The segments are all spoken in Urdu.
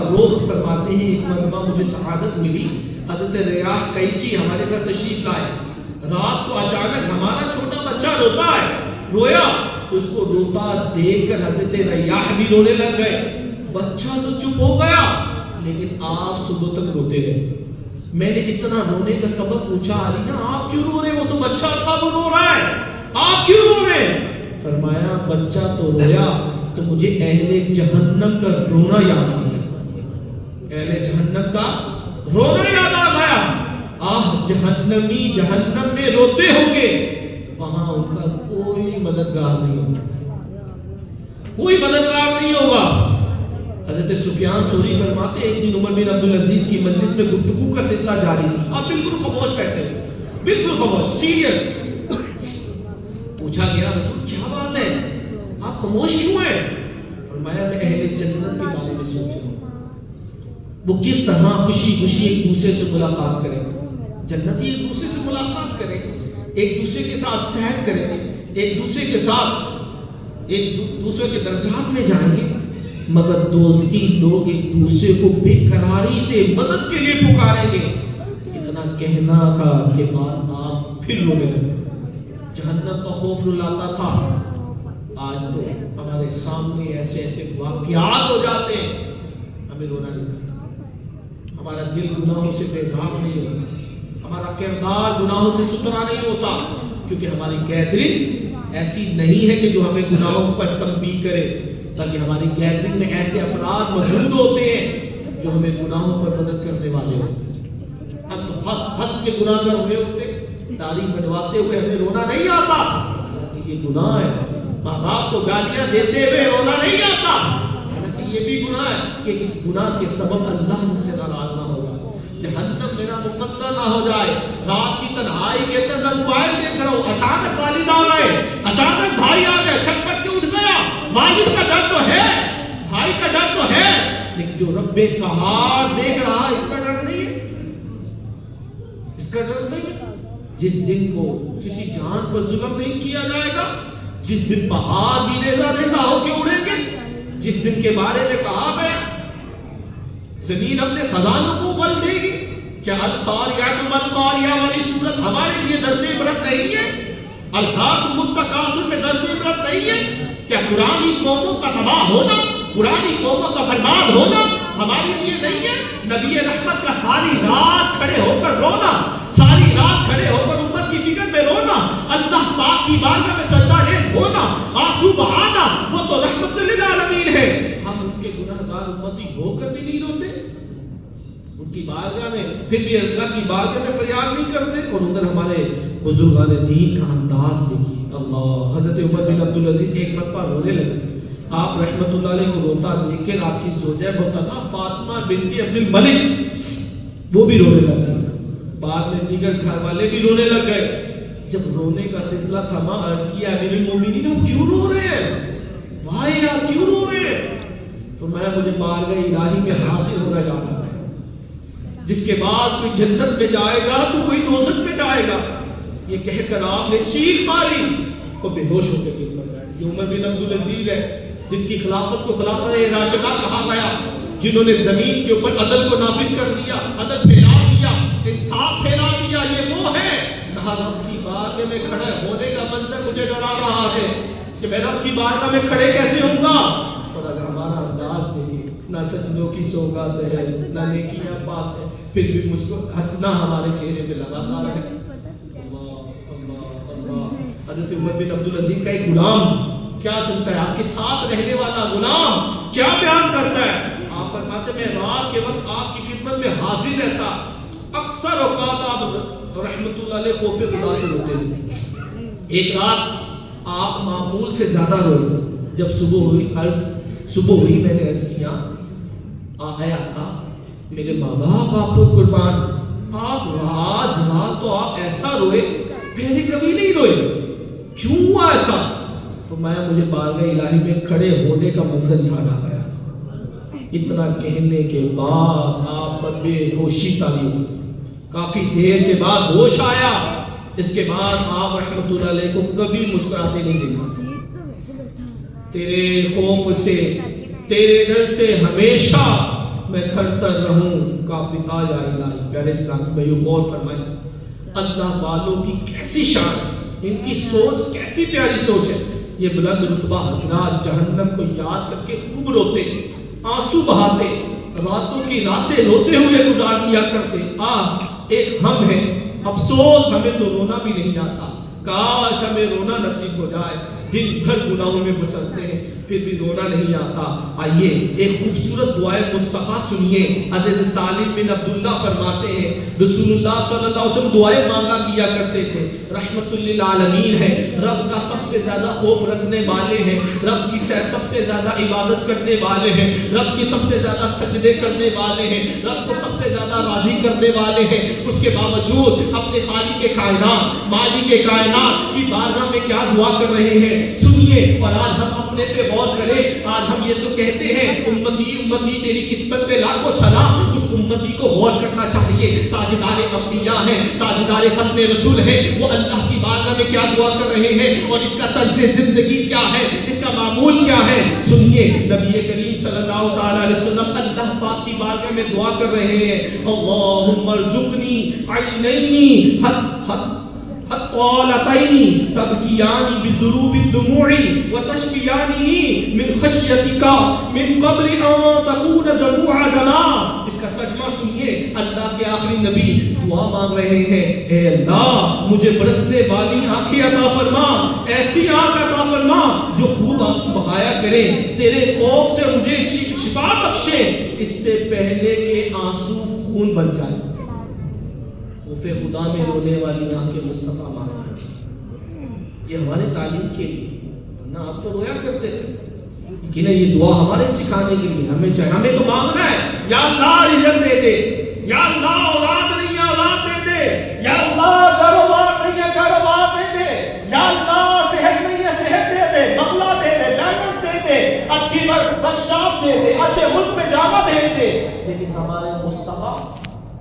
فروخ فرماتے ہیں ایک مرتبہ مجھے سعادت ملی، حضرت ریاح قیسی ہمارے گھر تشریف لائے، رات کو اچانک ہمارا چھوٹا بچہ روتا ہے، رویا تو اس کو روتا دیکھ کر حضرت ریاح بھی رونے لگ گئے۔ بچہ تو چپ ہو گیا لیکن آپ صبح تک روتے رہے۔ میں نے اتنا رونے کا سبب پوچھا، علی جان آپ کیوں رو رہے؟ وہ تو بچہ تھا وہ رو رہا ہے، آپ کیوں رو رہے ہیں؟ فرمایا بچہ تو رویا تو مجھے اہل جہنم کا رونا یاد آ گیا، اہل جہنم کا رونا یاد آ گیا۔ جہنمی جہنم میں روتے ہوں گے، وہاں ان کا کوئی مددگار نہیں ہوگا، کوئی مددگار نہیں ہوگا۔ حضرت سفیان ثوری فرماتے ہیں ایک دن عمر بن عبدالعزیز کی مجلس میں گفتگو کا سلسلہ جاری تھا، آپ بالکل خاموش بیٹھے، بالکل خاموش، سیریس۔ پوچھا گیا رسول کیا بات ہے، آپ خاموش کیوں ہیں؟ فرمایا میں اہل جنت کے بارے میں سوچ رہا ہوں، وہ کس طرح خوشی خوشی ایک دوسرے سے ملاقات کریں گے، جنتی ایک دوسرے سے ملاقات کریں گے، ایک دوسرے کے ساتھ سیر کریں گے، ایک دوسرے کے ساتھ ایک دوسرے کے درجات میں جائیں گے، مگر دوستی لوگ ایک دوسرے کو بے قراری سے مدد کے لیے پکاریں گے۔ اتنا کہنا کا کے بعد آپ پھر رونے لگے۔ جہنم کا خوف رلاتا تھا، آج تو ہمارے سامنے ایسے ایسے واقعات ہو جاتے ہیں، ہمیں رونا نہیں ہوتا، ہمارا دل گناہوں سے بیزار نہیں ہوتا، ہمارا کردار گناہوں سے ستھرا نہیں ہوتا، کیونکہ ہماری گیدرنگ ایسی نہیں ہے کہ جو ہمیں گناہوں پر تنبیہ کرے، تاکہ ہماری گیدرنگ میں ایسے افراد موجود ہوتے ہیں جو ہمیں گناہوں پر مدد کرنے والے ہوتے ہیں۔ ہم تو ہنس کے گناہ کر ہوئے ہوتے، تعلیم بنواتے ہوئے ہمیں رونا نہیں آتا، حالانکہ یہ گناہ ہے۔ ماں باپ کو گالیاں دیتے ہوئے رونا نہیں آتا، حالانکہ یہ بھی گناہ ہے کہ اس گناہ کے سبب اللہ مجھ سے ناراض نہ ہو جائے، جہنم میرا مقدر نہ ہو جائے۔ رات کی تنہائی کے اندر میں موبائل دیکھ رہا ہوں، اچانک والد آ گئے، اچانک بھائی آ گئے، چھٹپٹ کے اٹھ گیا۔ والد کا ڈر تو ہے، بھائی کا ڈر تو ہے، لیکن جو رب قہار دیکھ رہا اس کا ڈر نہیں ہے، اس کا ڈر نہیں ہے۔ جس دن کو کسی جان پر ظلم نہیں کیا جائے گا، جس دن پہاڑ بھی ریزہ ریزہ ہو کے اڑیں گے، جس دن کے بارے میں کہا گیا زمین اپنے خزانوں کو بل دے گی، کیا القاریات والقاریہ والی صورت ہمارے لیے درس عبرت نہیں ہے؟ الہاکم التکاثر میں درس عبرت نہیں ہے؟ کیا پرانی قوموں کا تباہ ہونا، پرانی قوموں کا برباد ہونا ہمارے لیے نہیں ہے؟ نبی رحمت کا ساری رات کھڑے ہو کر رونا، ساری رات کھڑے ہو کر امت کی فکر میں رونا، اللہ پاک کی بارگاہ میں سجدہ ریز ہونا، آنسو بہانا، وہ تو رحمت للعالمین ہے۔ ہم ان کے گناہگار امتی ہو کر بھی نہیں روتے، ان کی بارگاہ میں پھر بھی اللہ کی بارگاہ میں فریاد نہیں کرتے، اور ادھر ہمارے بزرگان دین کا انداز دیکھیے۔ اللہ حضرت عمر بن عبدالعزیز ایک مرتبہ رونے لگے، آپ رحمت اللہ علیہ کو روتا دیکھ کر آپ کی زوجہ محترمہ فاطمہ بنت عبد الملک وہ بھی رونے لگے، بعد میں دیگر گھر والے بھی رونے لگ گئے۔ جب رونے کا سلسلہ تھما، عرض کیا امیر المومنین آپ کیوں رو رہے ہیں؟ بھائی آپ کیوں رو رہے ہیں؟ تو میں مجھے بارگاہ الہی میں حاضر ہونا جا رہا ہے، جس کے بعد کوئی جنت میں جائے گا تو کوئی دوزخ میں جائے گا، یہ کہہ کر آپ نے چیخ ماری اور بے ہوش ہو کے گر پڑ گئے۔ یہ عمر بن عبدالعزیز ہے جن کی خلافت کو خلافت راشدہ کہا گیا، جنہوں نے زمین کے اوپر عدل کو نافذ کر دیا، عدل پھیلا دیا، انصاف پھیلا دیا۔ یہ وہ ہے کہا رب کی بارگاہ میں کھڑے ہونے کا منظر مجھے ڈرا رہا ہے کہ میں رب کی بارگاہ میں کھڑے کیسے ہوں گا۔ اور اگر ہمارا انداز دیکھیں، نہ سجدوں کی سوگات ہے، نہ نیکیاں پاس ہے، پھر بھی ہنسنا ہمارے چہرے پہ لگاتار ہے۔ حضرت عمر بن عبدالعزیز کا ایک غلام کیا سنتا ہے، آپ کے ساتھ رہنے والا غلام کیا بیان کرتا ہے؟ آپ فرماتے میں رات کے وقت آپ کی خدمت میں حاضر رہتا، اکثر اوقات آپ رحمت اللہ علیہ خوف خدا سے روتے ہیں۔ ایک رات آپ معمول سے زیادہ روئے، جب صبح ہوئی میں نے عرض کیا اے آقا میرے ماں باپ آپ پر قربان، آپ آج رات تو آپ ایسا روئے پہلے کبھی نہیں روئے، کیوں ہوا ایسا؟ فرمایا مجھے بارگاہ الہی میں کھڑے ہونے کا منظر یاد آ گیا۔ اتنا کہنے کے بعد آپ پر بے ہوشی تاری ہوئی، کافی دیر کے بعد ہوش آیا۔ اس کے بعد آپ رحمت اللہ علیہ کو کبھی مسکراتے نہیں دیکھا۔ تیرے خوف سے، تیرے ڈر سے ہمیشہ میں تھر تھر رہوں کانپتا یا الہی. پیارے اسلامی بھائیو غور فرمائیں اللہ والوں کی کیسی شان، ان کی سوچ کیسی پیاری سوچ ہے. یہ بلند رتبہ حضرات جہنم کو یاد کر کے خوب روتے، آنسو بہاتے، راتوں کی راتیں روتے ہوئے گزار دیا کرتے. ایک ہم ہیں، افسوس ہمیں تو رونا بھی نہیں آتا. کاش ہمیں رونا نصیب ہو جائے. دن بھر گناہوں میں گزرتے ہیں پھر بھی رونا نہیں آتا. آئیے ایک خوبصورت دعائے مصطفیٰ سنیے. حضرت سالم بن عبداللہ فرماتے ہیں رسول اللہ صلی اللہ علیہ وسلم دعائیں مانگا کیا کرتے تھے. رحمت للعالمین ہے، رب کا سب سے زیادہ خوف رکھنے والے ہیں، رب کی سب سے زیادہ عبادت کرنے والے ہیں، رب کی سب سے زیادہ سجدے کرنے والے ہیں، رب کو سب سے زیادہ راضی کرنے والے ہیں. اس کے باوجود اپنے خالق کائنات مالک کائنات کی بارگاہ میں کیا دعا کر رہے ہیں سنیے. اور آج ہم اپنے پہ غور کریں. آج ہم یہ تو کہتے ہیں امتی امتی تیری قسمت پہ لاکھوں سلام. اس امتی کو غور کرنا چاہیے. تاجدار انبیاء ہیں، تاجدار ختم رسول ہیں، وہ اللہ کی بارگاہ میں کیا دعا کر رہے ہیں اور اس کا طرز زندگی کیا ہے، اس کا معمول کیا ہے. سنیے نبی کریم صلی اللہ تعالی علیہ وسلم اللہ پاک کی بارگاہ میں دعا کر رہے ہیں اللہم ارزقنی عینین طالتین تبکیانی بذروف الدموع وتشفیانی من خشیتک من قبل ان تکون دموع دما. اس کا ترجمہ سنیے. اللہ کے آخری نبی دعا مانگ رہے ہیں اے اللہ مجھے برسنے والی آنکھیں عطا فرما، ایسی آنکھ عطا فرما جو خوب آنسو بہایا کرے، تیرے خوف سے مجھے شفا بخشے اس سے پہلے کہ آنسو خون بن جائے. خوف خدا میں رونے والی آنکھیں مصطفیٰ مانگ رہے ہیں. یہ ہمارے تعلیم کے لیے، ورنہ آپ تو رویا کرتے تھے. لیکن یہ دعا ہمارے سکھانے کے لیے ہمیں چاہیے. ہمیں تو مانگنا ہے یا اللہ رزق دے دے، یا اللہ اولاد نہیں ہے اولاد دے دے، یا اللہ کاروبار نہیں ہے کاروبار دے دے، یا اللہ صحت نہیں ہے صحت دے دے، بنگلہ دے دے، بیلنس دے دے، اچھی بخشاب دے دے، اچھے ملک میں جانا دے دے. لیکن ہمارے مصطفیٰ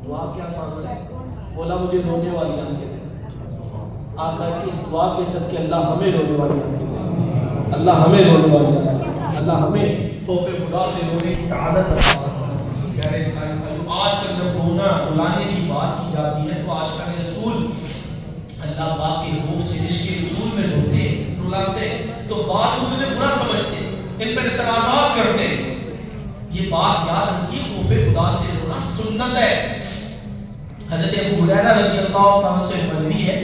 دعا کیا مانگ رہے ہیں؟ بولا مجھے رونے والی آنکھیں دے. آقا کی اس دعا کے صدقے اللہ ہمیں رونے والی آنکھیں دے، اللہ ہمیں رونے والی آنکھیں دے، اللہ ہمیں خوف خدا سے رونے کی سعادت عطا فرمائے. پیارے اسلام بھائیو آج کل جب رونا رلانے کی بات کی جاتی ہے تو آج کا رسول اللہ پاک کے خوف سے عشق رسول میں روتے رلاتے تو بات انہیں برا سمجھتے، ان پر اعتراضات کرتے. یہ بات یاد رکھیے خوف خدا سے رونا سنت ہے. حضرت ابو ہریرہ رضی اللہ تعالیٰ سے مروی ہے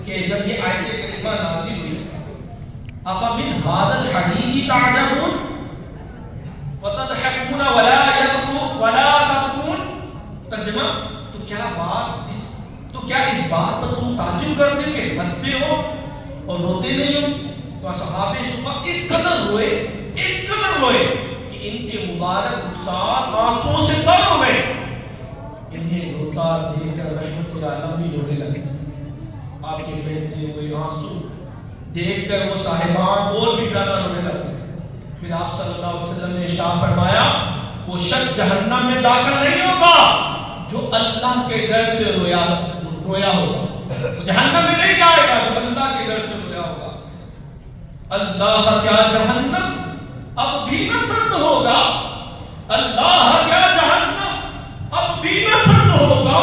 کہ جب یہ آیت کریمہ نازل ہوئی افمن هذا الحديث تعجبون وتضحكون ولا يبكون ولا تبكون. ترجمہ تو کیا اس بات پر تم تعجب کرتے کہ ہنستے ہو اور روتے نہیں ہو. تو اصحاب صفہ اس قدر روئے کہ ان کے مبارک رخسار آنسوؤں سے تر ہو گئے. انہیں روتا دیکھ کر رحمت العالم بھی رونے لگے. آپ کے بہتے ہوئے آنسو دیکھ کر وہ صاحبان اور بھی زیادہ رونے لگے. پھر آپ صلی اللہ علیہ وسلم نے ارشاد فرمایا وہ شخص جہنم میں داخل نہیں ہوگا جو اللہ کے ڈر سے رویا ہوگا. جہنم میں نہیں جائے گا جو اللہ کے ڈر سے رویا ہوگا. اللہ کیا جہنم اب بھی نہ سرد ہوگا، اللہ کیا جہنم اب بھی نہ سرد ہوگا.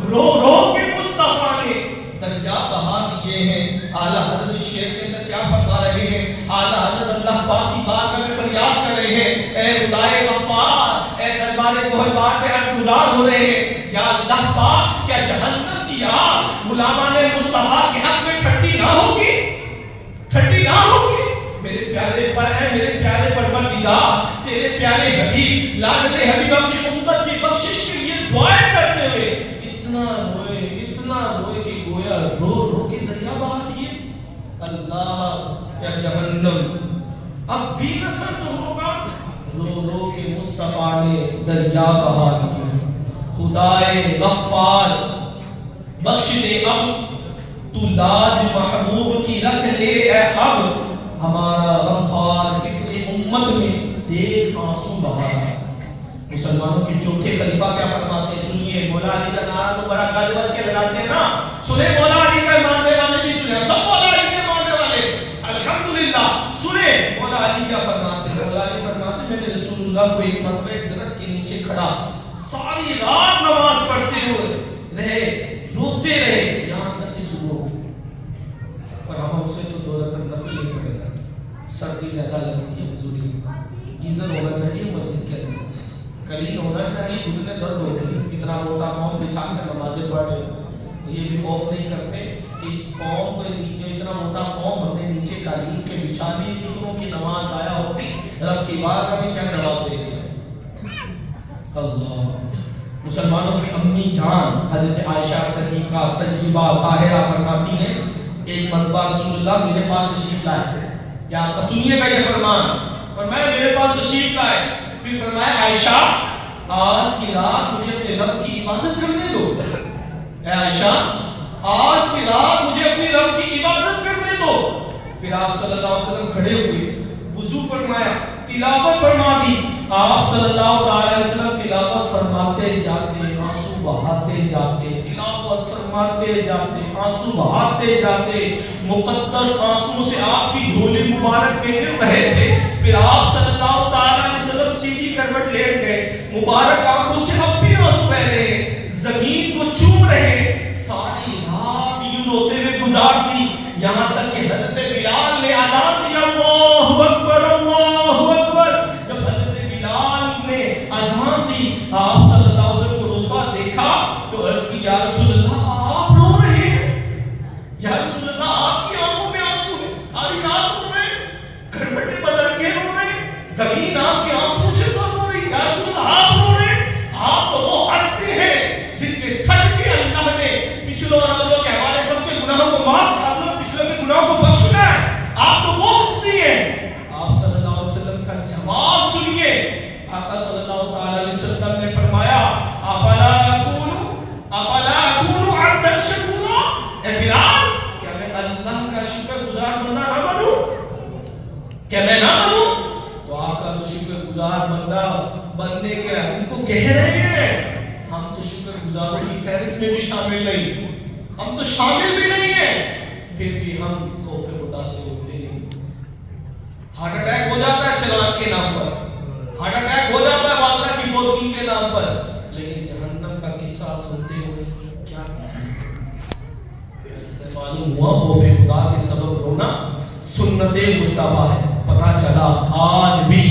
رو رو کے مصطفیٰ نے دریا بہا دیے ہیں. اعلیٰ حضرت شیخ کے اندر کیا فرما رہے ہیں؟ اعلیٰ حضرت اللہ پاک کی بارگاہ میں فریاد کر رہے ہیں اے خدائے غفار، اے دربار گہربار پہ عرض گزار ہو رہے ہیں یا اللہ پاک کیا جہنم کی آگ غلامان مصطفیٰ کے حق میں ٹھنڈی نہ ہوگی، ٹھنڈی نہ ہوگی. میرے پیارے پر ہے میرے پیارے پروردگار تیرے پیارے حبیب لاڈلے حبیب اپنی امت کی بخشش کے لیے دعائیں کرتے ہوئے اتنا روئے کہ گویا رو رو کے دریا بہا دیے. اللہ کیا جہنم اب بھی نہ سرد ہوگا، رو رو کے مصطفیٰ نے دریا بہا دیے. خدائے غفار بخش دے اب تو لاج محبوب کی رکھ لے اے اب ہمارا غمخوار فکر امت میں دیکھ آنسو بہا. مسلمانوں کے چوتھے خلیفہ کیا فرماتے ہیں سنیے. مولا علی کا نعرہ تو بڑا گج بج کے لگاتے ہیں نا، سنے مولا علی کا ماننے والے بھی سنے، سب مولا علی کے ماننے والے الحمدللہ سنے. مولا علی کیا فرماتے ہیں؟ مولا علی فرماتے میں نے رسول اللہ کو ایک مرتبہ ایک درخت کے نیچے کھڑا ساری رات نماز پڑھتے ہوئے رہے، روتے رہے یہاں تک کہ صبح ہوئی۔ اور ہم سے تو 2 رکعت نفل نہیں پڑے گا، سردی زیادہ لگتی ہے، بزرگی گیزر ہونا چاہیے مسجد کے اندر، کلین ہونا چاہیے، گھٹنے درد ہوتے ہیں، اتنا موٹا فارم بچھا کر نمازیں پڑھ رہے ہیں، یہ بھی خوف نہیں کرتے کہ اس فارم کو جو اتنا موٹا فارم ہم نے نیچے قالین کے بچھا دی، کتنوں کی نماز آیا ہوتی، رب کی بات کا بھی کیا جواب دے دیا۔ اللہ مسلمانوں کی امی جان حضرت عائشہ صدیقہ طیبہ طاہرہ فرماتی ہیں ایک مرتبہ رسول اللہ میرے پاس تشریف لائے، یا آپ کا سنیے گا یہ فرمان، فرمایا میرے پاس تشریف لائے، پھر فرمایا عائشہ آج کی رات مجھے اپنے رب کی عبادت کرنے دو، اے عائشہ آج کی رات مجھے اپنی رب کی عبادت کرنے دو۔ پھر آپ صلی اللہ علیہ وسلم کھڑے ہوئے، وضو فرمایا، تلاوت فرما دی، آپ صلی اللہ علیہ وسلم تلاوت فرماتے جاتے، آنسو بہاتے جاتے، تلاوت فرماتے جاتے، آنسو بہاتے جاتے، مقدس آنسو سے آپ کی جھولی مبارک میں گر رہے تھے۔ پھر آپ صلی اللہ علیہ وسلم سیدھی کروٹ لیٹ گئے، مبارک آنکھوں سے اب بھی آنسو بہ رہے ہیں، زمین کو چوم رہے ہیں، ساری رات یوں روتے ہوئے گزار دی، یہاں تک کہ حضرت بلال نے اذان دیا، اللہ اکبر اللہ اکبر۔ جب حضرت بلال نے اذان دی، آپ صلی اللہ علیہ وسلم کو روتا دیکھا تو عرض کی یا رسول اللہ آپ رو رہے ہیں، یا رسول اللہ آپ کی آنکھوں میں آنسو ہیں، ساری رات رو رہے ہیں، کروٹیں بدل کے رو رہے ہیں، زمین آپ کے آنسو سے تو رو رہی، یا رسول اللہ آپ رو رہے ہیں، آپ تو وہ ہستی ہیں جن کے صدقے اللہ نے پچھلوں اور اگلوں کے حوالے سب کے گناہوں کو معاف کر دیا، پچھلوں کے گناہوں کو بخشنا ہے، آپ تو وہ ہستی ہیں۔ آپ صلی اللہ علیہ وسلم کا جواب سنیے، آقا صلی اللہ علیہ وسلم نے فرمایا افلا اکون عبدا شکورا، اے بلال کیا میں اللہ کا شکر گزار بندہ نہ بنوں، کیا میں نہ بنوں؟ تو آقا تو شکر گزار بندہ بننے کے ان کو کہہ رہے ہیں، ہم تو شکر گزاروں کی فہرست میں بھی شامل نہیں، ہم تو شامل بھی نہیں ہیں، پھر بھی ہم خوف خدا سے ہوتے نہیں۔ ہارٹ اٹیک ہو جاتا ہے چلان کے نام پر، ہارٹ اٹیک ہو جاتا ہے والدہ کی فوتگی کے نام پر، لیکن جہنم کا قصہ سنتے ہوئے کیا معلوم ہوا خوف خدا کے سبب رونا سنت مصطفیٰ ہے۔ پتہ چلا آج بھی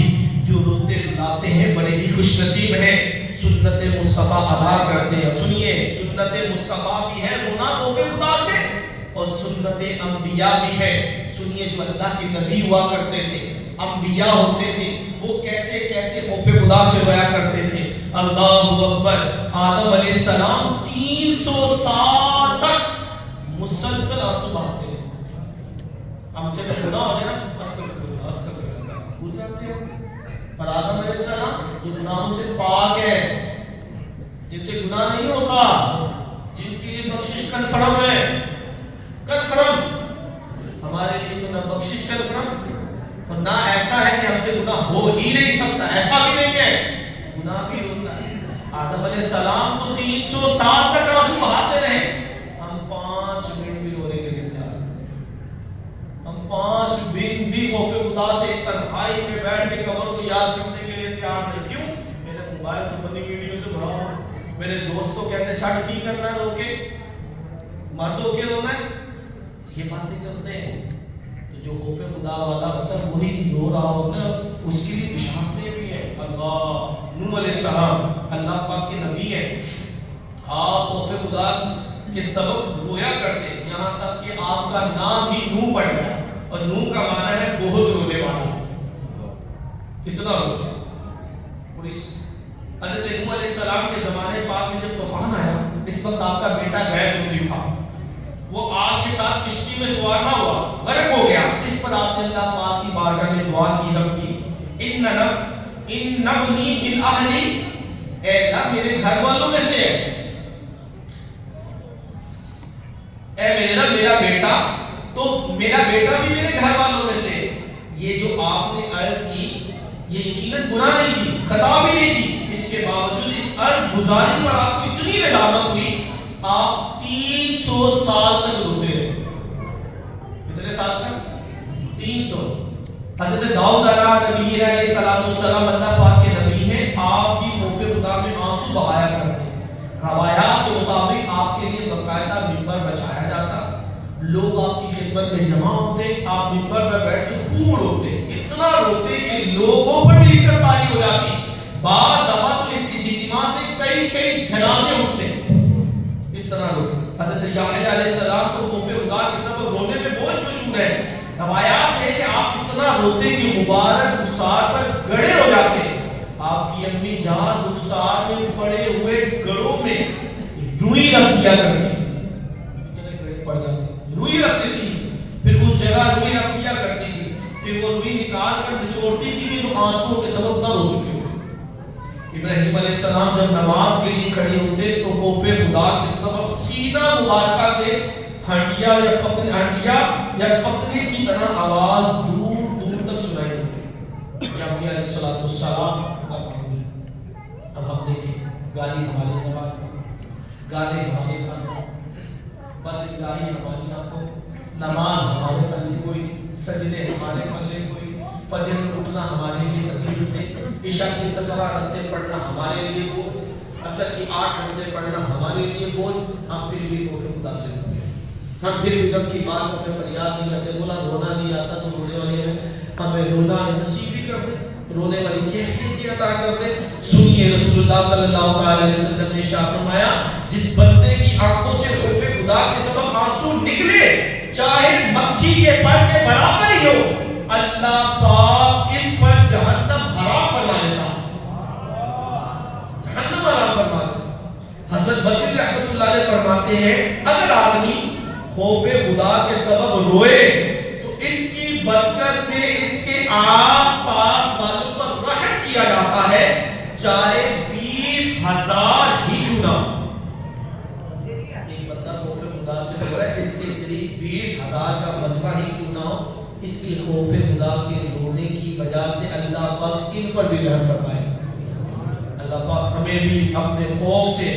جو روتے رلاتے ہیں بڑے ہی خوش نصیب ہیں، سنت مصطفیٰ ادا کرتے ہیں۔ سنیے سنت مصطفیٰ بھی ہے رونا خوف خدا سے، اور سنت انبیاء بھی ہے۔ سنیے جو اللہ کے نبی ہوا کرتے تھے، انبیاء ہوتے تھے، وہ کیسے کیسے خوف خدا سے رویا کرتے تھے۔ اللہ اکبر، آدم علیہ السلام 300 سال تک مسلسل آنسو بہاتے ہیں۔ ہم سے تو گناہ ہو جائے نا استغفر اللہ بھول جاتے ہیں، اور آدم علیہ السلام جو گناہوں سے پاک ہے، جن سے گناہ نہیں ہوتا، جن کے لیے بخشش کنفرم ہے، کنفرم، ہمارے لیے تو نہ بخشش کنفرم اور نہ ایسا ہے کہ ہم سے گناہ ہو ہی نہیں سکتا، ایسا بھی نہیں ہے، گناہ بھی ہوتا ہے۔ آدم علیہ السلام تو 300 سال تک آنسو بہاتے رہے، ہم 5 منٹ بھی رونے کے لیے تیار نہیں، ہم 5 منٹ بھی خوف خدا سے تنہائی میں بیٹھ کے قبر کو یاد کرنے کے لیے تیار نہیں۔ کیوں؟ میرے موبائل تو فنی ویڈیو سے بھرا ہوا، میرے دوست تو کہتے ہیں چھٹ کی کرنا ہے، رو کے مرد ہو کے رونا ہے، یہ باتیں کرتے ہیں۔ تو جو خوف خدا والا ہوتا ہے وہی رو رہا ہوتا ہے، اس کے لیے بشارتیں بھی ہیں۔ اللہ نوح علیہ السلام اللہ پاک کے نبی ہیں، آپ خوف خدا کے سبب رویا کرتے ہیں، یہاں تک کہ آپ کا نام ہی نوح پڑ گیا، اور نوح کا معنی ہے بہت رونے والا، اتنا روتے ہیں۔ اور اس حضرت نوح علیہ السلام کے زمانے پاک میں جب طوفان آیا، اس وقت آپ کا بیٹا غیر مسلم تھا، وہ آگ کے ساتھ کشتی میں سوار نہ ہوا، غرق ہو گیا۔ اس پر آپ نے اللہ پاک کی بارگاہ میں دعا کی، ربی ان ابنی من اہلی، اے اللہ میرے گھر والوں میں سے ہے، اے میرے رب میرا بیٹا، تو میرا بیٹا بھی میرے گھر والوں میں سے۔ یہ جو آپ نے عرض کی یہ یقیناً گناہ نہیں تھی، خطا بھی نہیں تھی، اس کے باوجود اس عرض گزاری پر آپ کو اتنی ندامت ہوئی، آپ 300 سال تک روتے رہے۔ کتنے سال تک؟ 300۔ حضرت داؤد علیہ السلام اللہ پاک کے نبی ہیں، آپ بھی خوف خدا میں آنسو بہایا کرتے ہیں۔ روایات کے مطابق آپ کے لیے باقاعدہ ممبر بچایا جاتا، لوگ آپ کی خدمت میں جمع ہوتے، آپ ممبر پر بیٹھ کے خوب روتے، اتنا روتے کہ لوگوں پر بھی دقت تاری ہو جاتی۔ بعض دفعہ تو اس اجتماع سے کئی جنازے اٹھتے، اس طرح روتے۔ حضرت یحییٰ علیہ السلام تو خوف خدا کے سبب رونے میں بوجھ مشہور ہے۔ روایات میں ہے کہ آپ اتنا روتے کہ مبارک رخسار پر گڑے ہو جاتے۔ آپ کی امی جان رخسار میں پڑے ہوئے گڑوں میں روئی رکھ دیا کرتی، اتنے گڑے پڑ جاتے، روئی رکھتی تھی، پھر اس جگہ روئی رکھ دیا کرتی تھی، پھر وہ روئی نکال کر نچوڑتی تھی کہ جو آنسوؤں کے سبب تر ہو چکے ہو۔ ابراہیم علیہ السلام جب نماز کے لیے کھڑے ہوتے تو خوف خدا کے سبب سینہ مبارکہ سے ہنڈیا یا پکنے کی طرح آواز دور دور تک سنائی دیتی۔ نبی علیہ السلام اب ہم دیکھیں، گالی ہمارے زبان، گالے ہمارے کانوں، بدنگاہی ہماری آنکھوں، نماز ہمارے پلے کوئی، سجدے ہمارے پلے کوئی، فجر میں اٹھنا ہمارے لیے تکلیف ہے، عشاء کی 17 رکعتیں پڑھنا ہمارے لیے بوجھ، عصر کی 8 رکعتیں پڑھنا ہمارے لیے بوجھ، ہم پھر بھی خوف خدا سے ہوتے ہیں۔ ہم پھر بھی رب کی بات کو فریاد نہیں کرتے، بولا رونا نہیں آتا تو رونے والے میں ہمیں رونا نصیب بھی کر دے، رونے والی کیفیت عطا کر دے۔ سنیے رسول اللہ صلی اللہ علیہ وسلم نے ارشاد فرمایا، جس بندے کی آنکھوں سے خوف خدا کے سبب آنسو نکلے، چاہے مکھی کے پر کے برابر ہی ہو، اللہ پاک اس پر جہنم حرام فرما لیتا، جہنم حرام فرما لیتا۔ حضرت بصری رحمۃ اللہ علیہ فرماتے ہیں، اگر آدمی خوف خدا کے سبب روئے تو اس کی برکت سے اس کے آس پاس والوں پر رحم کیا جاتا ہے، چاہے 20,000 ہی کیوں نہ ہو۔ ایک بندہ خوف خدا سے روئے، اس کے قریب 20,000 کا مجمع ہی کیوں نہ ہو، اس کے خوف خدا کے رونے کی وجہ سے اللہ پاک ان پر بھی رحم فرمائے۔ اللہ پاک ہمیں بھی اپنے خوف سے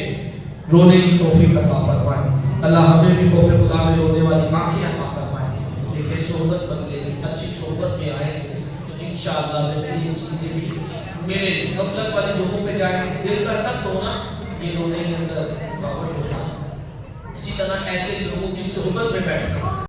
رونے کی توفیق عطا فرمائے۔ اللہ ہمیں بھی خوف خدا میں رونے والی آنکھیں عطا فرمائے۔ لیکن صحبت بدلے گی، اچھی صحبت میں آئیں گے تو انشاءاللہ زندگی چیزیں بھی میرے غفلت والی جگہوں پہ جائیں گے، دل کا سخت ہونا یہ رونے کے اندر رکاوٹ ہونا۔ اسی طرح ایسے لوگوں کی صحبت میں بیٹھ کر